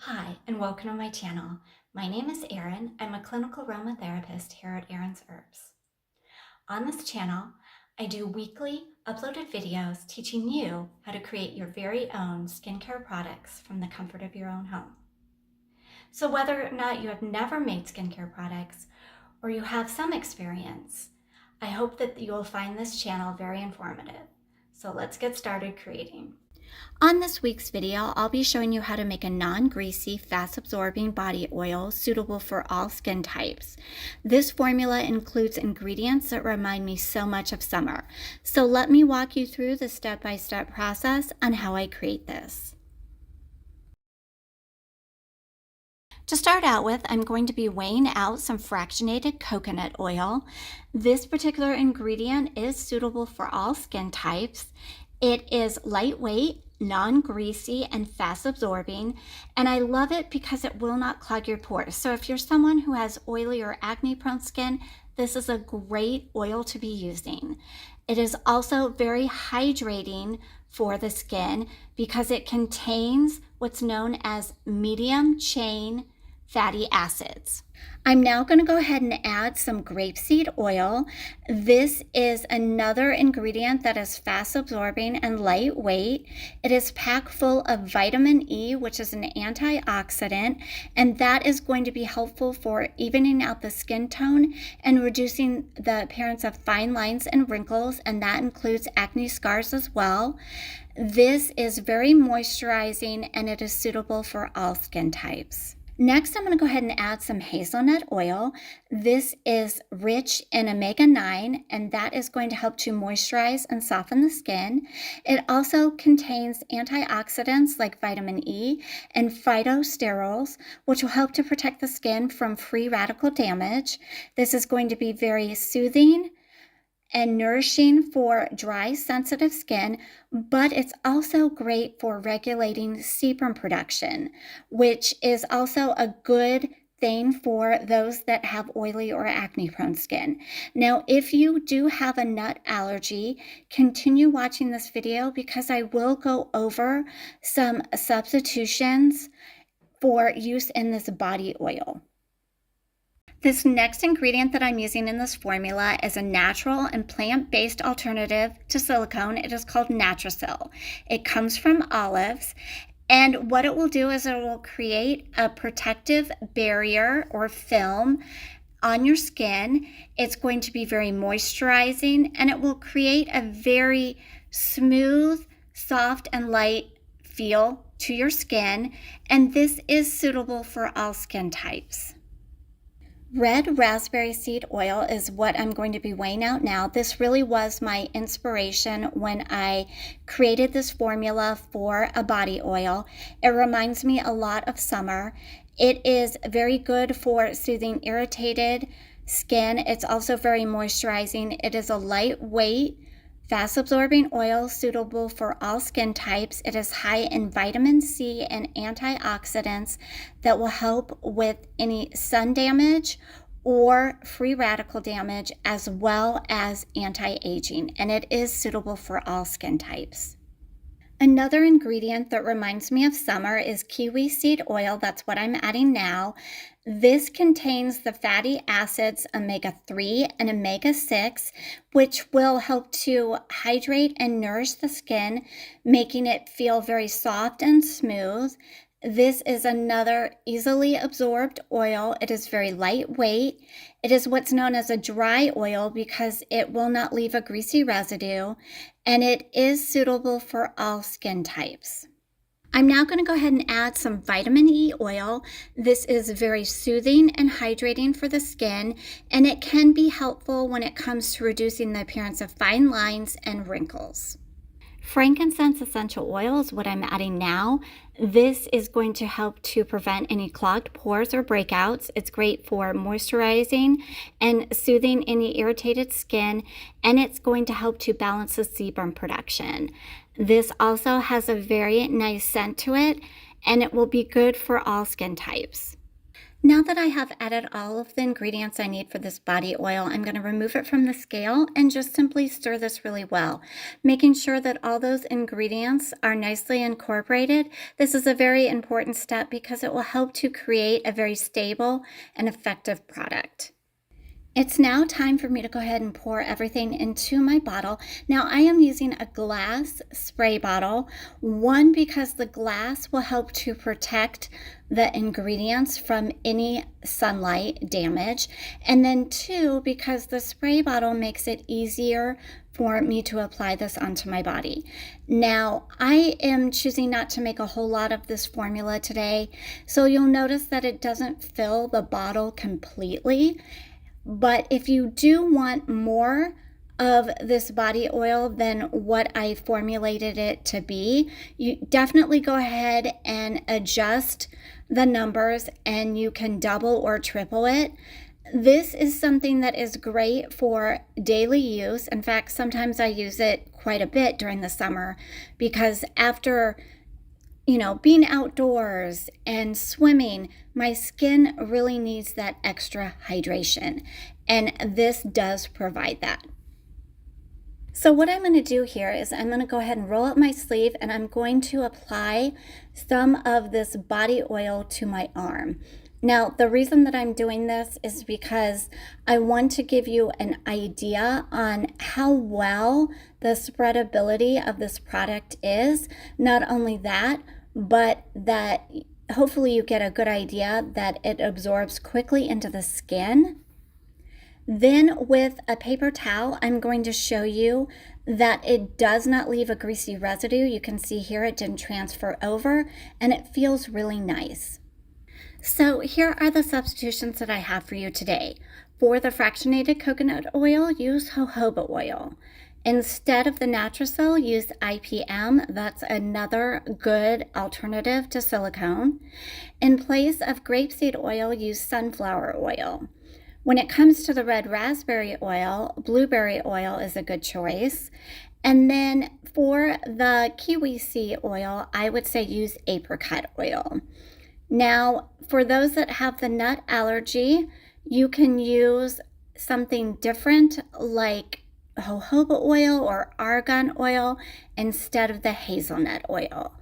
Hi, and welcome to my channel. My name is Erin. I'm a clinical aromatherapist here at Erin's Herbs. On this channel, I do weekly uploaded videos teaching you how to create your very own skincare products from the comfort of your own home. So whether or not you have never made skincare products or you have some experience, I hope that you will find this channel very informative. So let's get started creating. On this week's video, I'll be showing you how to make a non-greasy, fast-absorbing body oil suitable for all skin types. This formula includes ingredients that remind me so much of summer. So let me walk you through the step-by-step process on how I create this. To start out with, I'm going to be weighing out some fractionated coconut oil. This particular ingredient is suitable for all skin types. It is lightweight, non-greasy, and fast-absorbing, and I love it because it will not clog your pores. So if you're someone who has oily or acne-prone skin, this is a great oil to be using. It is also very hydrating for the skin because it contains what's known as medium-chain fatty acids. I'm now going to go ahead and add some grapeseed oil. This is another ingredient that is fast absorbing and lightweight. It is packed full of vitamin E, which is an antioxidant, and that is going to be helpful for evening out the skin tone and reducing the appearance of fine lines and wrinkles, and that includes acne scars as well. This is very moisturizing and it is suitable for all skin types. Next, I'm going to go ahead and add some hazelnut oil. This is rich in omega-9, and that is going to help to moisturize and soften the skin. It also contains antioxidants like vitamin E and phytosterols, which will help to protect the skin from free radical damage. This is going to be very soothing and nourishing for dry, sensitive skin, but it's also great for regulating sebum production, which is also a good thing for those that have oily or acne-prone skin. Now, if you do have a nut allergy, continue watching this video because I will go over some substitutions for use in this body oil. This next ingredient that I'm using in this formula is a natural and plant-based alternative to silicone. It is called Natrasil. It comes from olives, and what it will do is it will create a protective barrier or film on your skin. It's going to be very moisturizing, and it will create a very smooth, soft, and light feel to your skin, and this is suitable for all skin types. Red raspberry seed oil is what I'm going to be weighing out now. This really was my inspiration when I created this formula for a body oil. It reminds me a lot of summer. It is very good for soothing irritated skin. It's also very moisturizing. It is a lightweight, fast-absorbing oil suitable for all skin types. It is high in vitamin C and antioxidants that will help with any sun damage or free radical damage, as well as anti-aging, and it is suitable for all skin types. Another ingredient that reminds me of summer is kiwi seed oil. That's what I'm adding now. This contains the fatty acids omega-3 and omega-6, which will help to hydrate and nourish the skin, making it feel very soft and smooth. This is another easily absorbed oil. It is very lightweight. It is what's known as a dry oil because it will not leave a greasy residue, and it is suitable for all skin types. I'm now going to go ahead and add some vitamin E oil. This is very soothing and hydrating for the skin, and it can be helpful when it comes to reducing the appearance of fine lines and wrinkles. Frankincense essential oil is what I'm adding now. This is going to help to prevent any clogged pores or breakouts. It's great for moisturizing and soothing any irritated skin, and it's going to help to balance the sebum production. This also has a very nice scent to it, and it will be good for all skin types. Now that I have added all of the ingredients I need for this body oil, I'm going to remove it from the scale and just simply stir this really well, making sure that all those ingredients are nicely incorporated. This is a very important step because it will help to create a very stable and effective product. It's now time for me to go ahead and pour everything into my bottle. Now I am using a glass spray bottle, one because the glass will help to protect the ingredients from any sunlight damage, and then two, because the spray bottle makes it easier for me to apply this onto my body. Now, I am choosing not to make a whole lot of this formula today, so you'll notice that it doesn't fill the bottle completely. But if you do want more of this body oil than what I formulated it to be, you definitely go ahead and adjust the numbers and you can double or triple it. This is something that is great for daily use. In fact, sometimes I use it quite a bit during the summer because after being outdoors and swimming, my skin really needs that extra hydration, and this does provide that. So what I'm going to do here is I'm going to go ahead and roll up my sleeve, and I'm going to apply some of this body oil to my arm. Now, the reason that I'm doing this is because I want to give you an idea on how well the spreadability of this product is. Not only that, but that hopefully you get a good idea that it absorbs quickly into the skin. Then with a paper towel, I'm going to show you that it does not leave a greasy residue. You can see here it didn't transfer over, and it feels really nice. So here are the substitutions that I have for you today. For the fractionated coconut oil, use jojoba oil. Instead of the Natracel, use IPM. That's another good alternative to silicone. In place of grapeseed oil, use sunflower oil. When it comes to the red raspberry oil, blueberry oil is a good choice. And then for the kiwi seed oil, I would say use apricot oil. Now, for those that have the nut allergy, you can use something different like jojoba oil or argan oil instead of the hazelnut oil.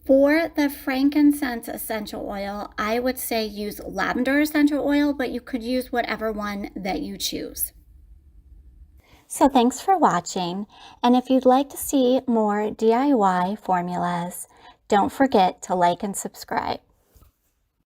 For the frankincense essential oil, I would say use lavender essential oil, but you could use whatever one that you choose. So thanks for watching, and if you'd like to see more DIY formulas, don't forget to like and subscribe.